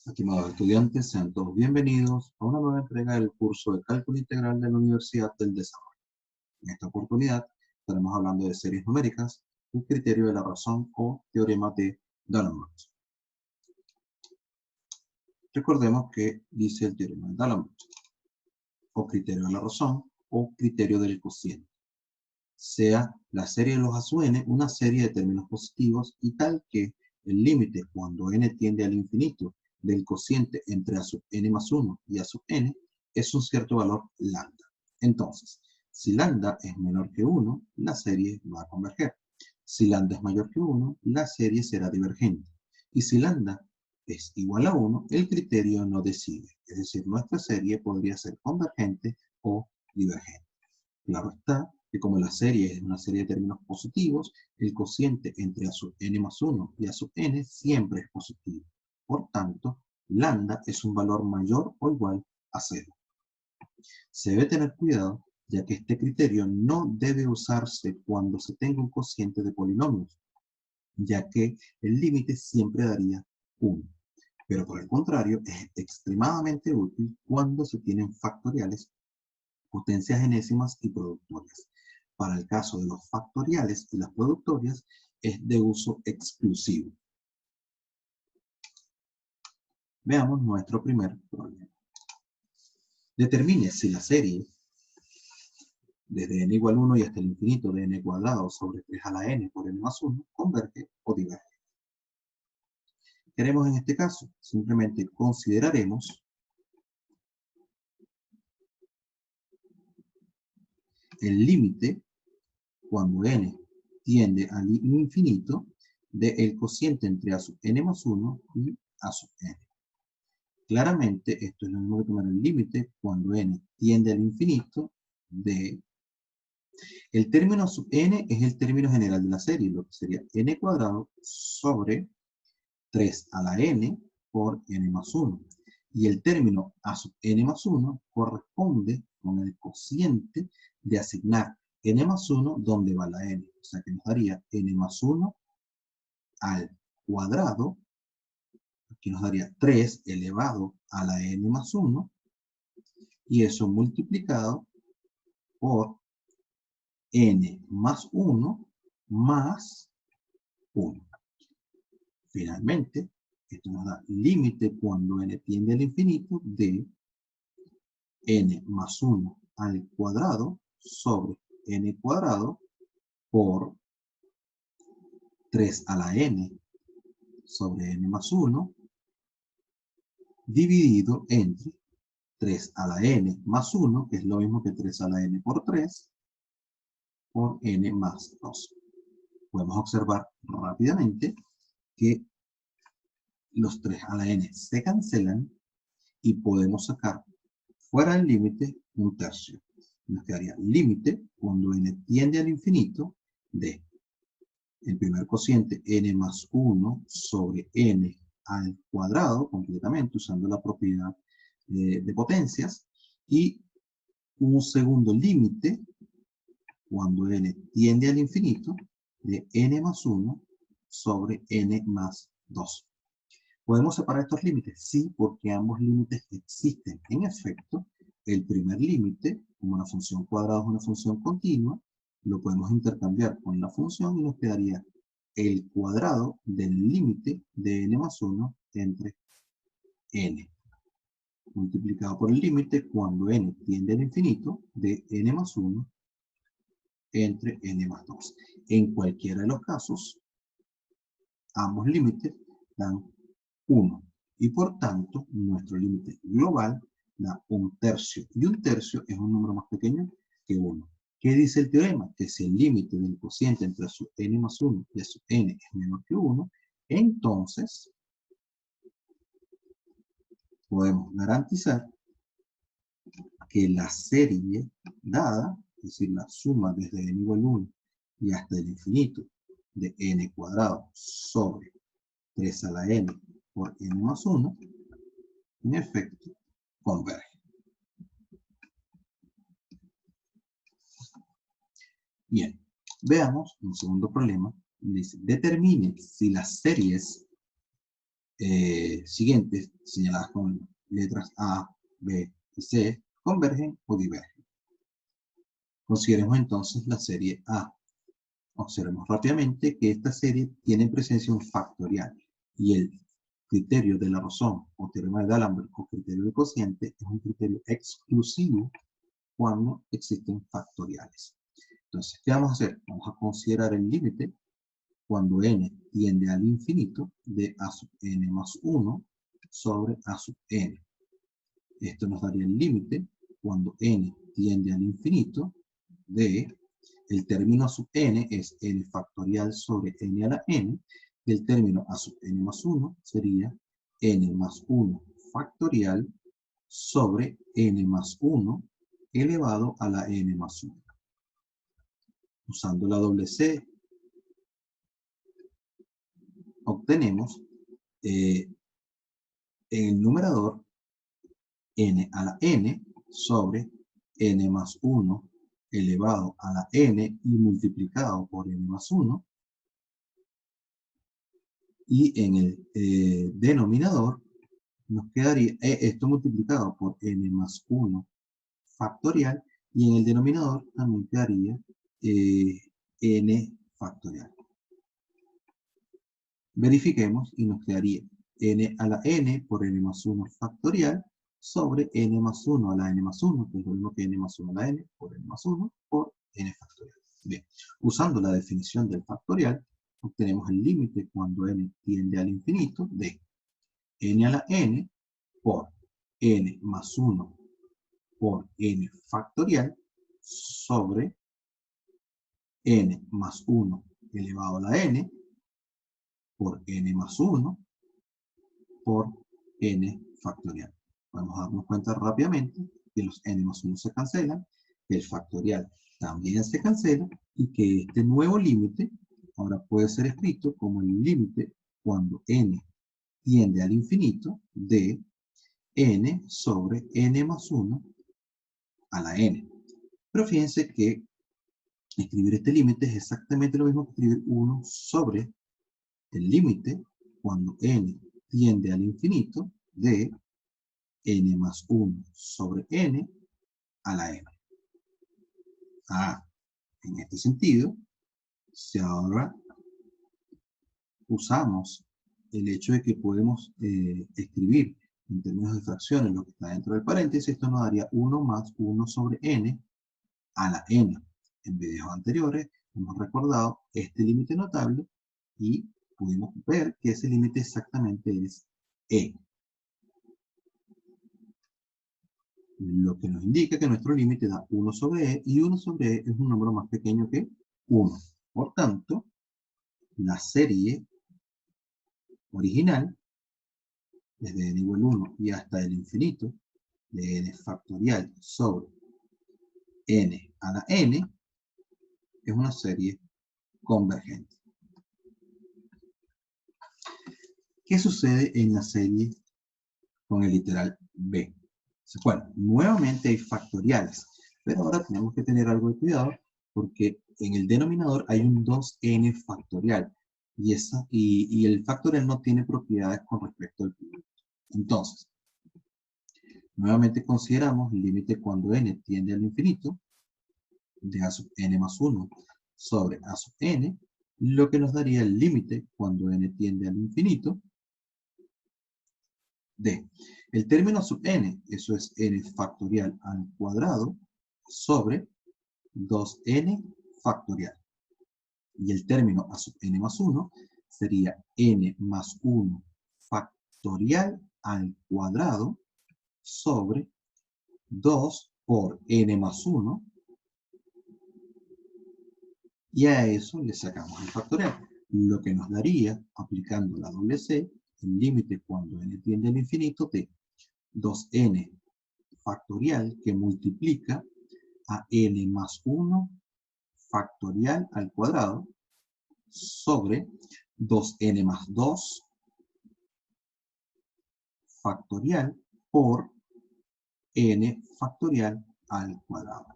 Estimados estudiantes, sean todos bienvenidos a una nueva entrega del curso de Cálculo Integral de la Universidad del Desarrollo. En esta oportunidad estaremos hablando de series numéricas, el criterio de la razón o teorema de D'Alembert. Recordemos que dice el teorema de D'Alembert, o criterio de la razón o criterio del cociente. Sea la serie de los A sub n una serie de términos positivos y tal que el límite cuando n tiende al infinito del cociente entre A sub n más 1 y A sub n es un cierto valor lambda. Entonces, si lambda es menor que 1, la serie va a converger. Si lambda es mayor que 1, la serie será divergente. Y si lambda es igual a 1, el criterio no decide. Es decir, nuestra serie podría ser convergente o divergente. Claro está que como la serie es una serie de términos positivos, el cociente entre A sub n más 1 y A sub n siempre es positivo. Por tanto, lambda es un valor mayor o igual a 0. Se debe tener cuidado, ya que este criterio no debe usarse cuando se tenga un cociente de polinomios, ya que el límite siempre daría 1. Pero por el contrario, es extremadamente útil cuando se tienen factoriales, potencias enésimas y productorias. Para el caso de los factoriales y las productorias, es de uso exclusivo. Veamos nuestro primer problema. Determine si la serie desde n igual 1 y hasta el infinito de n cuadrado sobre 3 a la n por n más 1 converge o diverge. Queremos en este caso, simplemente consideraremos el límite cuando n tiende al infinito del cociente entre a sub n más 1 y a sub n. Claramente, esto es lo mismo que tomar el límite cuando n tiende al infinito de... El término sub n es el término general de la serie, lo que sería n cuadrado sobre 3 a la n por n más 1. Y el término a sub n más 1 corresponde con el cociente de asignar n más 1 donde va la n. O sea que nos daría n más 1 al cuadrado. Aquí nos daría 3 elevado a la n más 1, y eso multiplicado por n más 1 más 1. Finalmente, esto nos da límite cuando n tiende al infinito de n más 1 al cuadrado sobre n cuadrado por 3 a la n sobre n más 1 dividido entre 3 a la n más 1, que es lo mismo que 3 a la n por 3, por n más 2. Podemos observar rápidamente que los 3 a la n se cancelan y podemos sacar fuera del límite un tercio. Nos quedaría límite cuando n tiende al infinito de el primer cociente n más 1 sobre n al cuadrado completamente usando la propiedad de potencias, y un segundo límite cuando n tiende al infinito de n más 1 sobre n más 2. ¿Podemos separar estos límites? Sí, porque ambos límites existen. En efecto, el primer límite, como la función cuadrada es una función continua, lo podemos intercambiar con la función y nos quedaría el cuadrado del límite de n más 1 entre n, multiplicado por el límite cuando n tiende al infinito de n más 1 entre n más 2. En cualquiera de los casos, ambos límites dan 1. Y por tanto, nuestro límite global da un tercio. Y un tercio es un número más pequeño que 1. ¿Qué dice el teorema? Que si el límite del cociente entre sub n más 1 y sub n es menor que 1, entonces podemos garantizar que la serie dada, es decir, la suma desde n igual 1 y hasta el infinito de n cuadrado sobre 3 a la n por n más 1, en efecto, converge. Bien, veamos un segundo problema. Dice, determine si las series siguientes, señaladas con letras A, B y C, convergen o divergen. Consideremos entonces la serie A. Observemos rápidamente que esta serie tiene en presencia un factorial y el criterio de la razón o teorema de D'Alembert o criterio de cociente es un criterio exclusivo cuando existen factoriales. Entonces, ¿qué vamos a hacer? Vamos a considerar el límite cuando n tiende al infinito de a sub n más 1 sobre a sub n. Esto nos daría el límite cuando n tiende al infinito de, el término a sub n es n factorial sobre n a la n, y el término a sub n más 1 sería n más 1 factorial sobre n más 1 elevado a la n más 1. Usando la doble C, obtenemos en el numerador n a la n sobre n más 1 elevado a la n y multiplicado por n más 1. Y en el denominador nos quedaría esto multiplicado por n más 1 factorial, y en el denominador también quedaría n factorial. Verifiquemos y nos quedaría n a la n por n más 1 factorial sobre n más 1 a la n más 1, que es lo mismo que n más 1 a la n por n más 1 por n factorial. Bien, usando la definición del factorial, obtenemos el límite cuando n tiende al infinito de n a la n por n más 1 por n factorial sobre n más 1 elevado a la n por n más 1 por n factorial. Vamos a darnos cuenta rápidamente que los n más 1 se cancelan, que el factorial también se cancela y que este nuevo límite ahora puede ser escrito como el límite cuando n tiende al infinito de n sobre n más 1 a la n. Pero fíjense que escribir este límite es exactamente lo mismo que escribir 1 sobre el límite cuando n tiende al infinito de n más 1 sobre n a la n. En este sentido, si ahora usamos el hecho de que podemos escribir en términos de fracciones lo que está dentro del paréntesis, esto nos daría 1 más 1 sobre n a la n. En videos anteriores hemos recordado este límite notable y pudimos ver que ese límite exactamente es e. Lo que nos indica que nuestro límite da 1 sobre e, y 1 sobre e es un número más pequeño que 1. Por tanto, la serie original, desde n igual 1 y hasta el infinito, de n factorial sobre n a la n, es una serie convergente. ¿Qué sucede en la serie con el literal b? Bueno, nuevamente hay factoriales, pero ahora tenemos que tener algo de cuidado porque en el denominador hay un 2n factorial y el factorial no tiene propiedades con respecto al producto. Entonces, nuevamente consideramos el límite cuando n tiende al infinito de a sub n más 1 sobre a sub n, lo que nos daría el límite cuando n tiende al infinito de el término sub n, eso es n factorial al cuadrado, sobre 2n factorial. Y el término a sub n más 1 sería n más 1 factorial al cuadrado sobre 2 por n más 1. Y a eso le sacamos el factorial. Lo que nos daría, aplicando la doble C, el límite cuando n tiende al infinito de 2n factorial que multiplica a n más 1 factorial al cuadrado sobre 2n más 2 factorial por n factorial al cuadrado.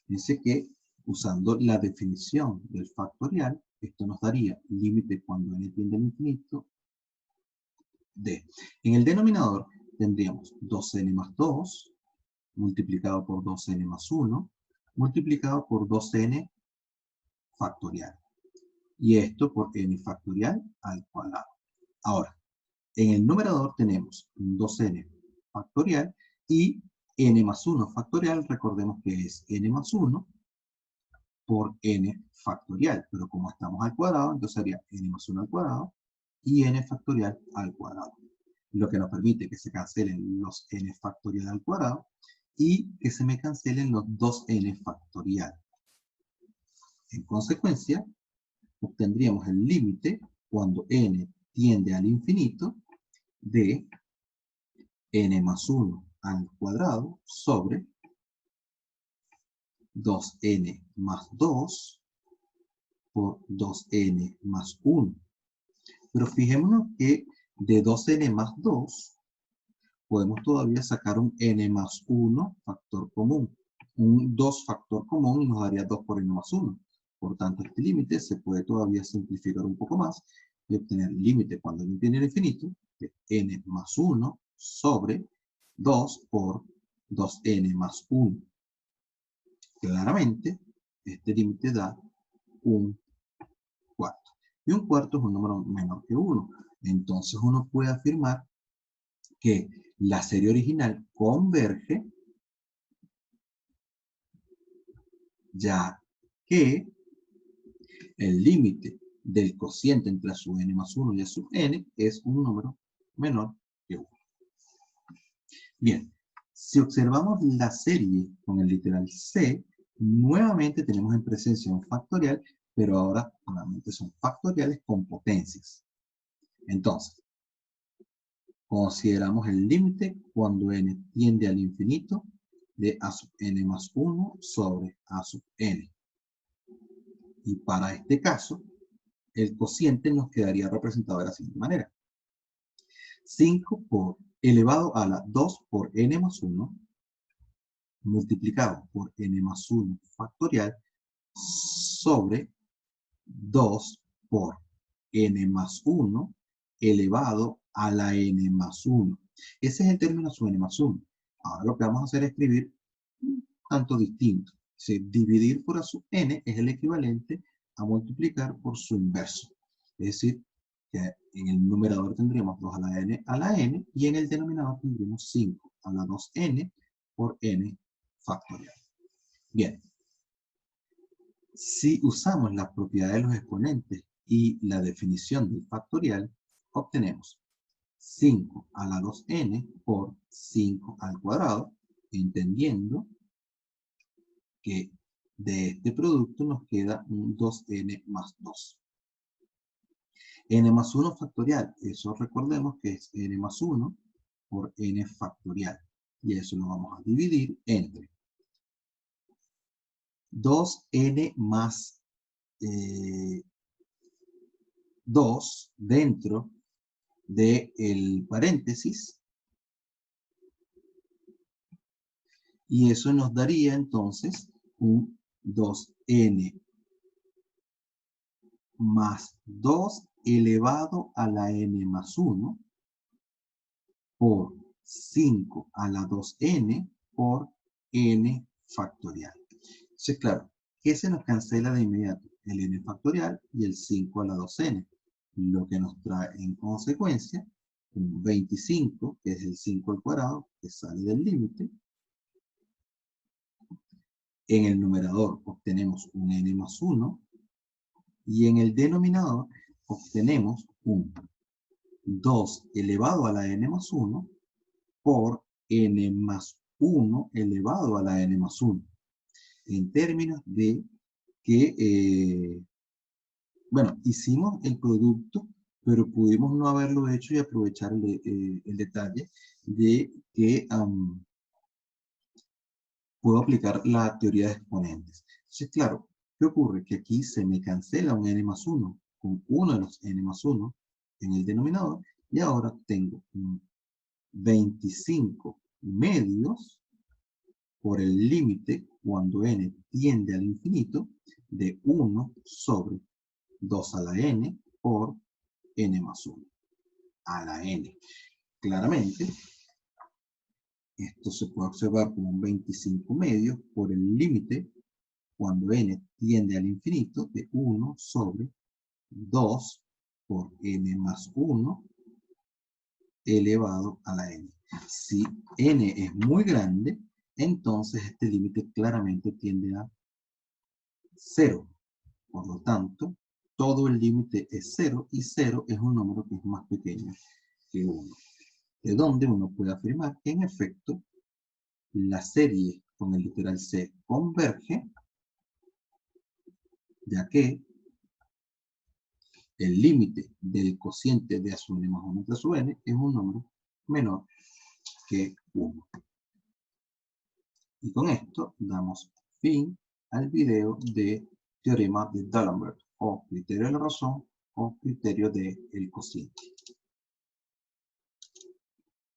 Dice que usando la definición del factorial, esto nos daría límite cuando n tiende al infinito D. En el denominador tendríamos 2n más 2 multiplicado por 2n más 1 multiplicado por 2n factorial. Y esto por n factorial al cuadrado. Ahora, en el numerador tenemos un 2n factorial y n más 1 factorial. Recordemos que es n más 1 por n factorial. Pero como estamos al cuadrado, entonces sería n más 1 al cuadrado y n factorial al cuadrado. Lo que nos permite que se cancelen los n factorial al cuadrado y que se me cancelen los 2n factorial. En consecuencia, obtendríamos el límite cuando n tiende al infinito de n más 1 al cuadrado sobre 2n más 2 por 2n más 1. Pero fijémonos que de 2n más 2 podemos todavía sacar un n más 1 factor común. Un 2 factor común y nos daría 2 por n más 1. Por tanto, este límite se puede todavía simplificar un poco más y obtener el límite cuando n tiene el infinito de n más 1 sobre 2 por 2n más 1. Claramente, este límite da un cuarto. Y un cuarto es un número menor que 1. Entonces uno puede afirmar que la serie original converge, ya que el límite del cociente entre a sub n más 1 y a sub n es un número menor que 1. Bien, si observamos la serie con el literal C, nuevamente tenemos en presencia un factorial, pero ahora nuevamente son factoriales con potencias. Entonces, consideramos el límite cuando n tiende al infinito de a sub n más 1 sobre a sub n. Y para este caso, el cociente nos quedaría representado de la siguiente manera. 5 por elevado a la 2 por n más 1 multiplicado por n más 1 factorial sobre 2 por n más 1 elevado a la n más 1. Ese es el término sub n más 1. Ahora lo que vamos a hacer es escribir un tanto distinto. Dividir por a sub n es el equivalente a multiplicar por su inverso. Es decir, que en el numerador tendríamos 2 a la n y en el denominador tendríamos 5 a la 2n por n factorial. Bien, si usamos la propiedad de los exponentes y la definición del factorial, obtenemos 5 a la 2n por 5 al cuadrado, entendiendo que de este producto nos queda un 2n más 2. n más 1 factorial, eso recordemos que es n más 1 por n factorial. Y eso lo vamos a dividir entre 2n más 2 dentro del paréntesis. Y eso nos daría entonces un 2n más 2 elevado a la n más 1 por 5 a la 2n por n factorial. Entonces, claro, ¿qué se nos cancela de inmediato? El n factorial y el 5 a la 2n. Lo que nos trae en consecuencia un 25, que es el 5 al cuadrado, que sale del límite. En el numerador obtenemos un n más 1 y en el denominador obtenemos un 2 elevado a la n más 1 por n más 1 elevado a la n más 1. En términos de que, bueno, hicimos el producto, pero pudimos no haberlo hecho y aprovechar el detalle de que puedo aplicar la teoría de exponentes. Entonces, claro, ¿qué ocurre? Que aquí se me cancela un n más 1 con uno de los n más 1 en el denominador y ahora tengo un 25 medios por el límite cuando n tiende al infinito de 1 sobre 2 a la n por n más 1. a la n. Claramente, esto se puede observar como un 25 medios por el límite cuando n tiende al infinito de 1 sobre 2 por n más 1 elevado a la n. Si n es muy grande, entonces este límite claramente tiende a 0. Por lo tanto, todo el límite es 0 y 0 es un número que es más pequeño que 1. De donde uno puede afirmar que en efecto la serie con el literal C converge, ya que el límite del cociente de a sub n más 1 entre sub n es un número menor que 1. Y con esto damos fin al video de teorema de D'Alembert, o criterio de la razón, o criterio del cociente.